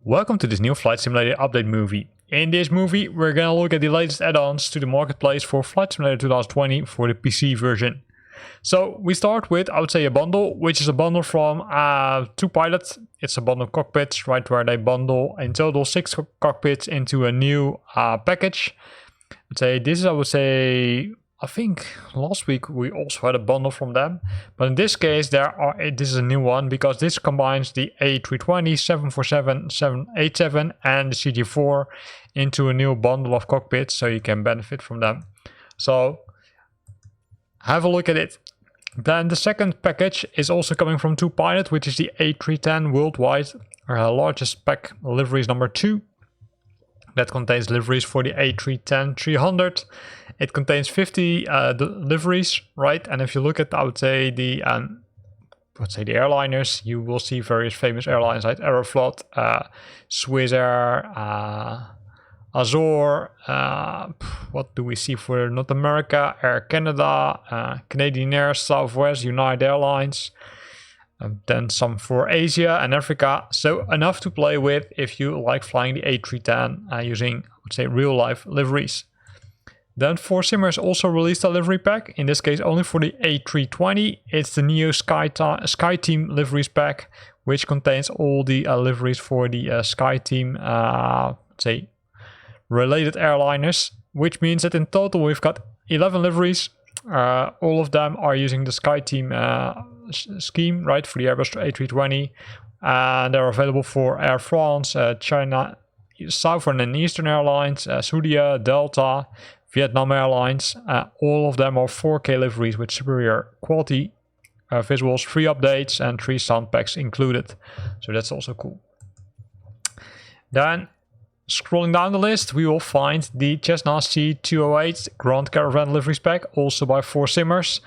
Welcome to this new Flight Simulator update movie. In this movie, we're gonna look at the latest add-ons to the marketplace for Flight Simulator 2020 for the PC version. So we start with, I would say, a bundle, which is a bundle from two pilots. It's a bundle of cockpits, right, where they bundle in total 6 cockpits into a new package. I think last week we also had a bundle from them, but in this case this is a new one because this combines the A320, 747, 787 and the CG4 into a new bundle of cockpits, so you can benefit from them. So have a look at it. Then the second package is also coming from two pilots, which is the A310 worldwide largest spec liveries number 2. That contains liveries for the A310-300. It contains 50 liveries, right? And if you look at, I would say, the airliners, you will see various famous airlines like Aeroflot, Swissair, Azor. What do we see for North America? Air Canada, Canadian Air, Southwest, United Airlines. Then some for Asia and Africa. So enough to play with if you like flying the A310 using, I would say, real life liveries. Then 4Simmers also released a livery pack, in this case only for the A320. It's the Neo Sky Team liveries pack, which contains all the liveries for the Sky Team, related airliners, which means that in total we've got 11 liveries. All of them are using the Sky Team scheme, right, for the Airbus A320, and they're available for Air France, China, Southern and Eastern Airlines, Saudia, Delta, Vietnam Airlines. All of them are 4K liveries with superior quality visuals, 3 updates and 3 sound packs included, so that's also cool. Then scrolling down the list, we will find the Cessna C208 Grand Caravan liveries pack, also by 4Simmers.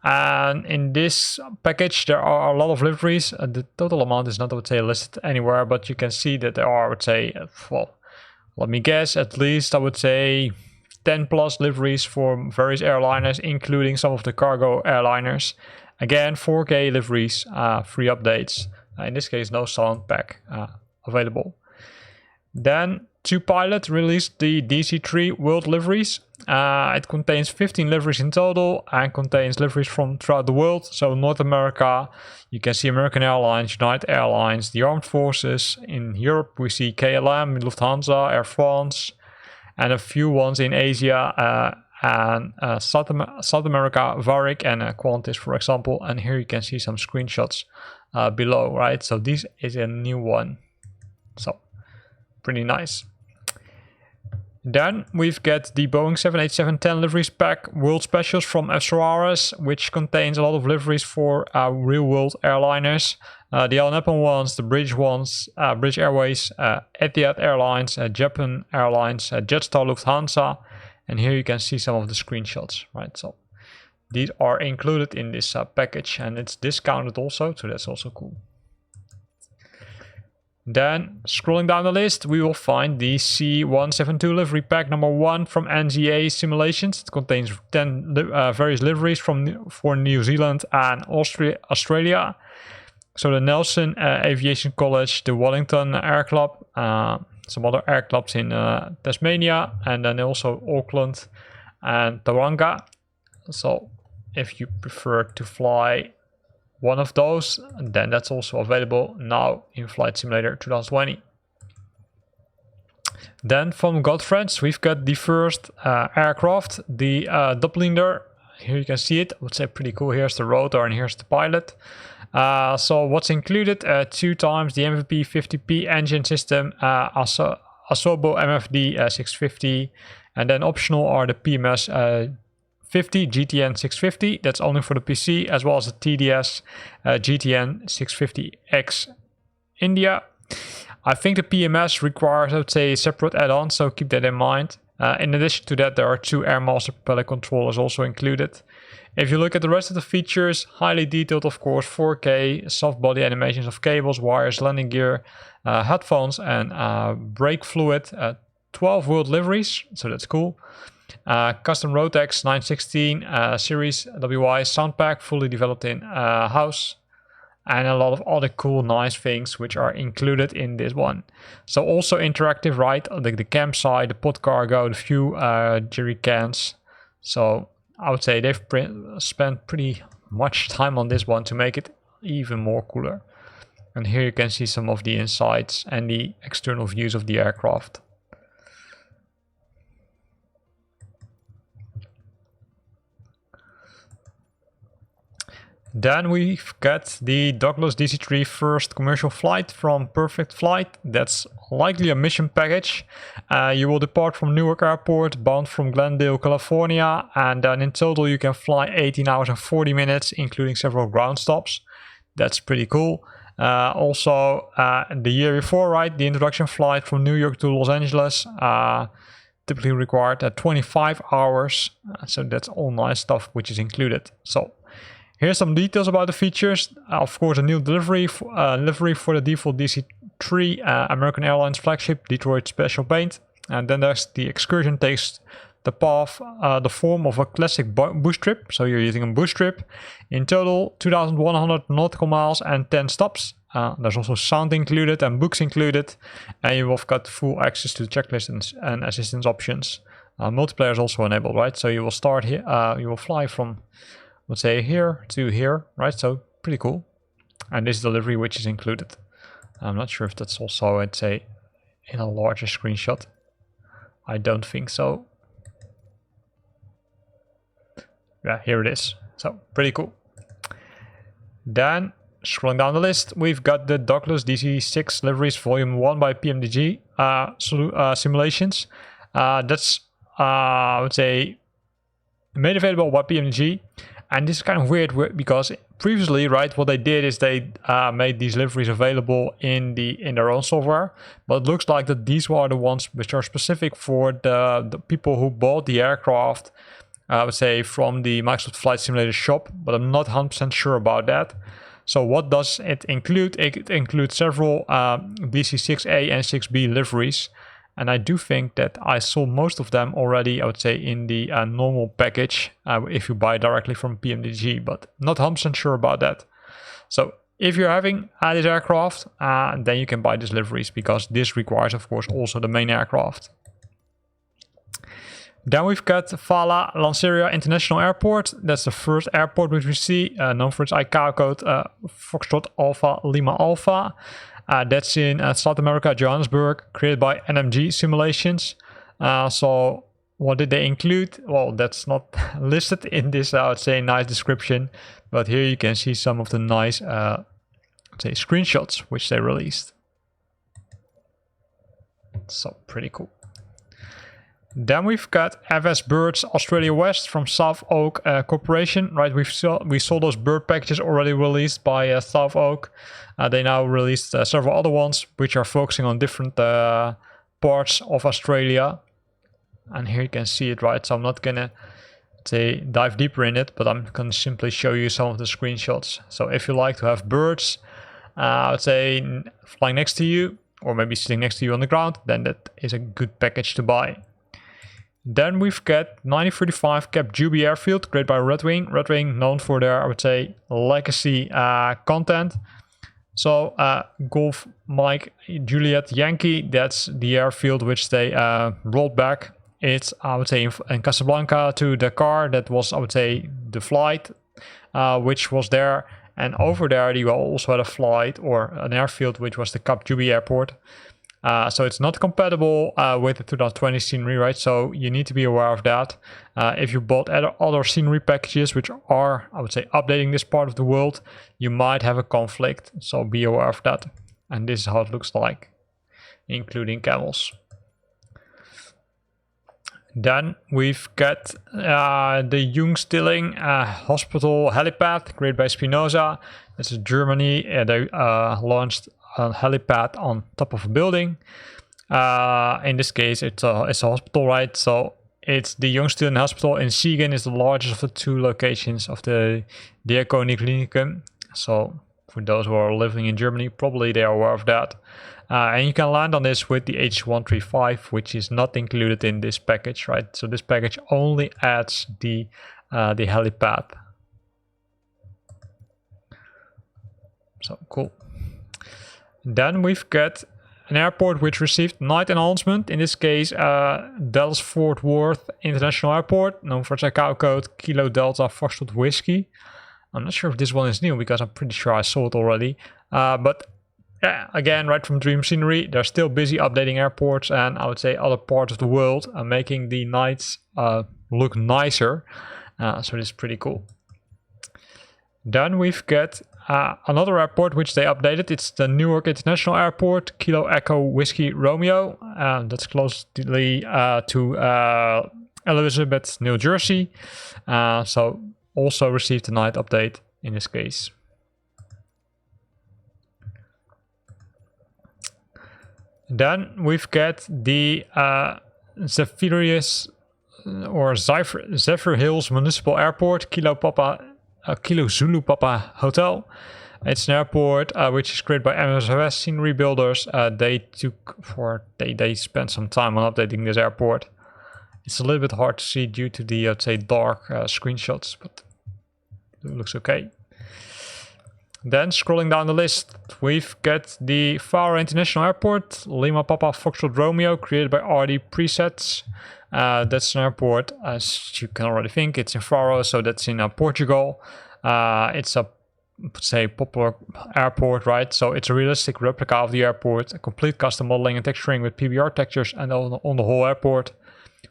And in this package, there are a lot of liveries. The total amount is not, I would say, listed anywhere, but you can see that there are, I would say, well, let me guess, at least, I would say, 10 plus liveries for various airliners, including some of the cargo airliners. Again, 4K liveries, 3 updates. In this case, no sound pack available. Then two pilots released the DC3 World Deliveries. It contains 15 liveries in total and contains liveries from throughout the world. So North America, you can see American Airlines, United Airlines, the Armed Forces. In Europe, we see KLM, Lufthansa, Air France, and a few ones in Asia and South America, Varig and Qantas, for example. And here you can see some screenshots below, right? So this is a new one. So pretty nice. Then we've got the Boeing 787-10 liveries pack World Specials from Solaris, which contains a lot of liveries for real-world airliners. The Al Nippon ones, the British ones, British Airways, Etihad Airlines, Japan Airlines, Jetstar, Lufthansa, and here you can see some of the screenshots, right? So these are included in this package, and it's discounted also, so that's also cool. Then, scrolling down the list, we will find the C172 livery pack number 1 from NZA Simulations. It contains 10 various liveries for New Zealand and Australia. So the Nelson Aviation College, the Wellington Air Club, some other air clubs in Tasmania, and then also Auckland and Tauranga. So if you prefer to fly one of those, then that's also available now in Flight Simulator 2020. Then from Godfriends, we've got the first aircraft, the Dubliner. Here you can see it. I would say pretty cool. Here's the rotor and here's the pilot. So what's included? 2 times the MVP 50P engine system, Asobo MFD 650, and then optional are the PMS 50 GTN 650, that's only for the PC, as well as the TDS GTN 650X India. I think the PMS requires, I would say, a separate add-on, so keep that in mind. In addition to that, there are 2 Airmaster propeller controllers also included. If you look at the rest of the features, highly detailed, of course, 4K, soft body animations of cables, wires, landing gear, headphones, and brake fluid, 12 world liveries, so that's cool. Custom Rotex 916 series WI sound pack, fully developed in house. And a lot of other cool, nice things which are included in this one. So also interactive, right? The campsite, the pod cargo, the few jerry cans. So I would say they've spent pretty much time on this one to make it even more cooler. And here you can see some of the insides and the external views of the aircraft. Then we've got the Dockless DC3 first commercial flight from Perfect Flight. That's likely a mission package. You will depart from Newark Airport, bound from Glendale, California, and then in total you can fly 18 hours and 40 minutes, including several ground stops. That's pretty cool. Also, the year before, right, the introduction flight from New York to Los Angeles, typically required 25 hours. So that's all nice stuff which is included. So here's some details about the features. Of course, a new livery for the default DC3 American Airlines flagship Detroit special paint. And then there's the excursion takes the path, the form of a classic bush trip. So you're using a bush trip. In total, 2,100 nautical miles and 10 stops. There's also sound included and books included. And you've got full access to the checklist and assistance options. Multiplayer is also enabled, right? So you will start here, you will fly from, let's say, here to here, right? So pretty cool. And this is the livery which is included. I'm not sure if that's also, I'd say, in a larger screenshot. I don't think so. Yeah, here it is. So pretty cool. Then scrolling down the list, we've got the Dockless DC6 Deliveries Volume 1 by PMDG simulations. That's, I would say, made available by PMDG. And this is kind of weird because previously, right, what they did is they made these liveries available in their own software. But it looks like that these were the ones which are specific for the people who bought the aircraft, I would say, from the Microsoft Flight Simulator shop. But I'm not 100% sure about that. So what does it include? It includes several DC6A and 6B liveries. And I do think that I saw most of them already, I would say, in the normal package if you buy directly from PMDG, but not 100% sure about that. So if you're having this aircraft, then you can buy these liveries because this requires, of course, also the main aircraft. Then we've got Fala Lanseria International Airport. That's the first airport which we see, known for its ICAO code Foxtrot Alpha Lima Alpha. That's in South America, Johannesburg, created by NMG Simulations. So what did they include? Well, that's not listed in this, I would say, nice description. But here you can see some of the nice, say, screenshots which they released. So pretty cool. Then we've got FS Birds Australia West from South Oak Corporation, right? We saw those bird packages already released by South Oak. They now released several other ones which are focusing on different parts of Australia. And here you can see it, right? So I'm not gonna say dive deeper in it, but I'm gonna simply show you some of the screenshots. So if you like to have birds, I would say flying next to you, or maybe sitting next to you on the ground, then that is a good package to buy. Then we've got 9035 Cap Juby Airfield, created by Red Wing. Red Wing, known for their, I would say, legacy content. So Golf Mike Juliet Yankee, that's the airfield which they rolled back. It's, I would say, in Casablanca to Dakar. That was, I would say, the flight which was there. And over there, you also had a flight or an airfield which was the Cap Juby Airport. So it's not compatible with the 2020 scenery, right? So you need to be aware of that. If you bought other scenery packages which are, I would say, updating this part of the world, you might have a conflict. So be aware of that. And this is how it looks like, including camels. Then we've got the Jungstilling Hospital helipad, created by Spinoza. This is Germany. They launched a helipad on top of a building. In this case, it's a hospital, right? So it's the Jungstilling Hospital in Siegen is the largest of the two locations of the Diakonie Klinikum. So For those who are living in Germany, probably they are aware of that. And you can land on this with the H135, which is not included in this package, right? So this package only adds the helipad. So cool. Then we've got an airport which received night enhancement. In this case, Dallas Fort Worth International Airport, known for its account code Kilo Delta Foxtrot Whiskey. I'm not sure if this one is new because I'm pretty sure I saw it already. But yeah, again, right from Dream Scenery, they're still busy updating airports and I would say other parts of the world, making the nights look nicer. So this is pretty cool. Then we've got another airport which they updated. It's the Newark International Airport, Kilo Echo Whiskey Romeo. That's closely to Elizabeth, New Jersey. So also received a night update in this case. Then we've got the Zephyr Hills Municipal Airport, Kilo Zulu Papa Hotel. It's an airport which is created by MSFS scenery builders. They spent some time on updating this airport. It's a little bit hard to see due to the dark screenshots, but it looks okay. Then scrolling down the list, we've got the Faro International Airport, Lima Papa Foxtrot Romeo, created by RD Presets. That's an airport, as you can already think, it's in Faro, so that's in Portugal. It's a, popular airport, right? So it's a realistic replica of the airport, a complete custom modeling and texturing with PBR textures and on the whole airport.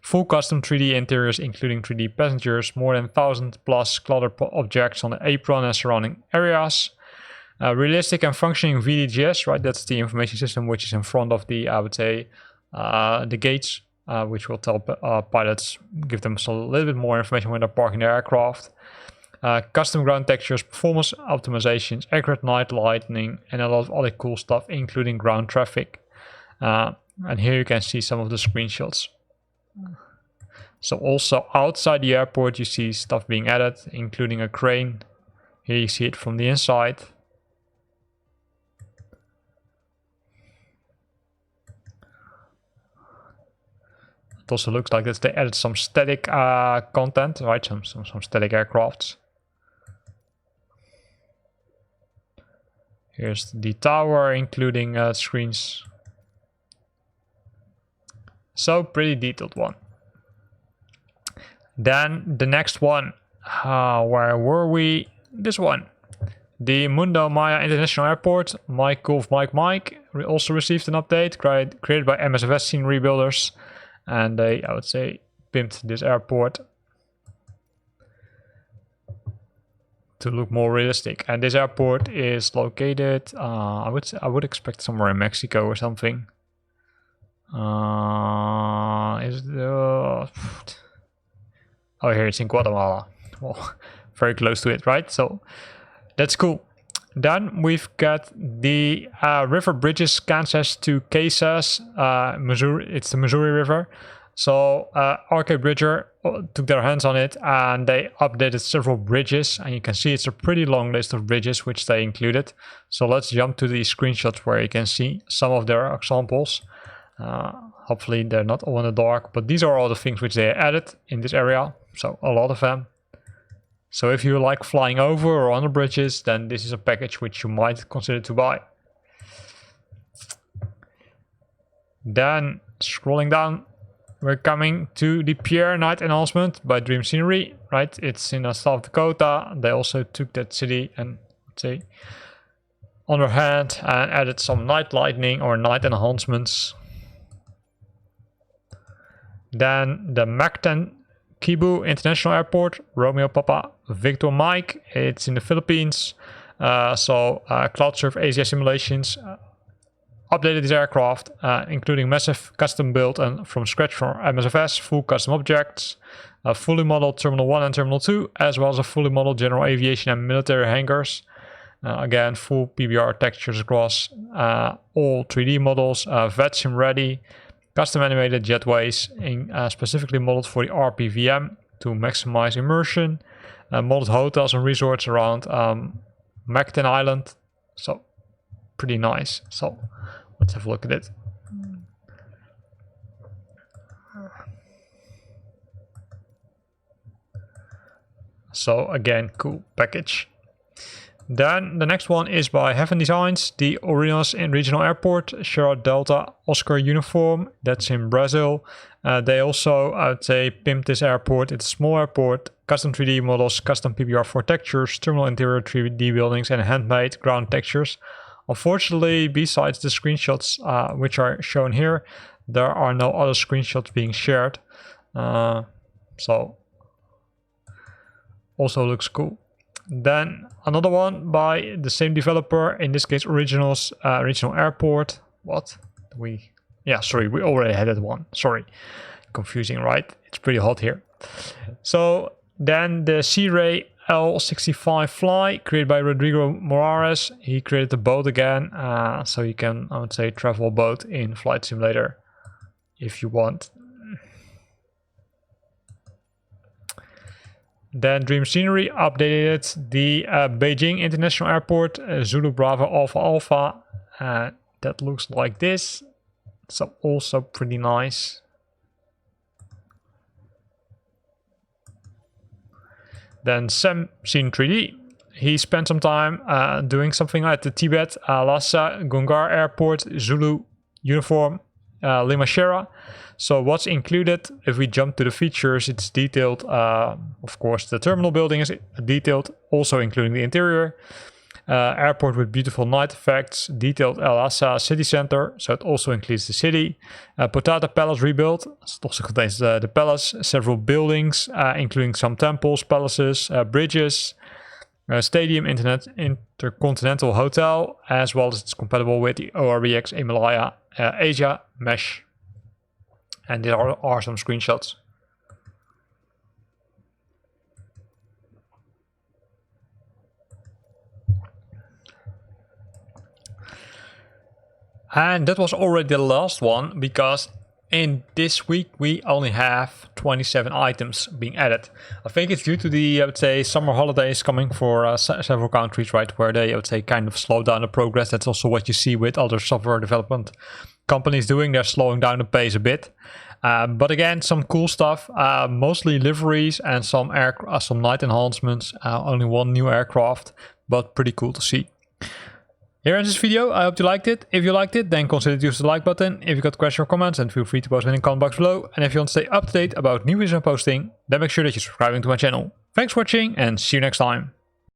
Full custom 3D interiors, including 3D passengers, more than 1,000 plus cluttered objects on the apron and surrounding areas. Realistic and functioning VDGS, right? That's the information system which is in front of the, I would say, the gates, which will tell pilots, give them a little bit more information when they're parking their aircraft. Custom ground textures, performance optimizations, accurate night lighting, and a lot of other cool stuff, including ground traffic. And here you can see some of the screenshots. So also outside the airport, you see stuff being added, including a crane. Here you see it from the inside. It also looks like that they added some static content, right? Some static aircrafts. Here's the tower, including screens. So pretty detailed one. Then the next one, where were we? This one, the Mundo Maya International Airport, Mike Golf Mike also received an update created by MSFS scenery builders, and they, I would say, pimped this airport to look more realistic. And this airport is located, I would expect somewhere in Mexico or something. Oh, here it's in Guatemala. Well, very close to it, right? So that's cool. Then we've got the river bridges, Kansas to Casas, Missouri. It's the Missouri River. So Arcade Bridger took their hands on it and they updated several bridges. And you can see it's a pretty long list of bridges which they included. So let's jump to the screenshots where you can see some of their examples. Hopefully they're not all in the dark, but these are all the things which they added in this area. So a lot of them. So if you like flying over or under bridges, then this is a package which you might consider to buy. Then scrolling down, we're coming to the Pier Night enhancement by Dream Scenery, right? It's in South Dakota. They also took that city and, let's say, on their hand and added some night lighting or night enhancements. Then the Mach 10 Cebu International Airport, Romeo Papa Victor Mike. It's in the Philippines. CloudSurf Asia simulations updated this aircraft, including massive custom build and from scratch from MSFS, full custom objects, a fully modeled Terminal 1 and Terminal 2, as well as a fully modeled general aviation and military hangars. Again, full PBR textures across all 3D models, VetSim ready. Custom animated jetways, specifically modeled for the RPVM to maximize immersion. Modeled hotels and resorts around Mactan Island So pretty nice. So let's have a look at it. So again, cool package. Then the next one is by Heaven Designs, the Orinos in Regional Airport, Sierra Delta Oscar uniform. That's in Brazil. They also, I would say, pimped this airport. It's a small airport, custom 3D models, custom PBR4 textures, terminal interior 3D buildings, and handmade ground textures. Unfortunately, besides the screenshots which are shown here, there are no other screenshots being shared. So also looks cool. Then another one by the same developer, in this case Originals, Regional Airport. We already had that one. Sorry, confusing, right? It's pretty hot here. So then the Ray L65 Fly, created by Rodrigo Moraes. He created the boat again, so you can, I would say, travel a boat in Flight Simulator if you want. Then Dream Scenery updated the Beijing International Airport, Zulu Bravo Alpha Alpha. That looks like this. So also pretty nice. Then Sam Seen 3D. He spent some time doing something at the Tibet, Lhasa, Gungar Airport, Zulu uniform, Lima Sierra. So what's included, if we jump to the features, it's detailed. Of course, the terminal building is detailed, also including the interior. Airport with beautiful night effects, detailed Lhasa city center, so it also includes the city. Potata Palace rebuilt, it also contains the palace, several buildings, including some temples, palaces, bridges, stadium, intercontinental hotel, as well as it's compatible with the ORBX Himalaya Asia mesh. And there are some screenshots. And that was already the last one, because in this week we only have 27 items being added. I think it's due to the, I would say, summer holidays coming for several countries, right, where they, I would say, kind of slow down the progress. That's also what you see with other software development companies doing. They're slowing down the pace a bit. But again, some cool stuff, mostly liveries and some night enhancements. Only one new aircraft, but pretty cool to see. Here ends this video. I hope you liked it. If you liked it, then consider to use the like button. If you got questions or comments, then feel free to post them in the comment box below. And if you want to stay up to date about new videos I'm posting, then make sure that you're subscribing to my channel. Thanks for watching and see you next time.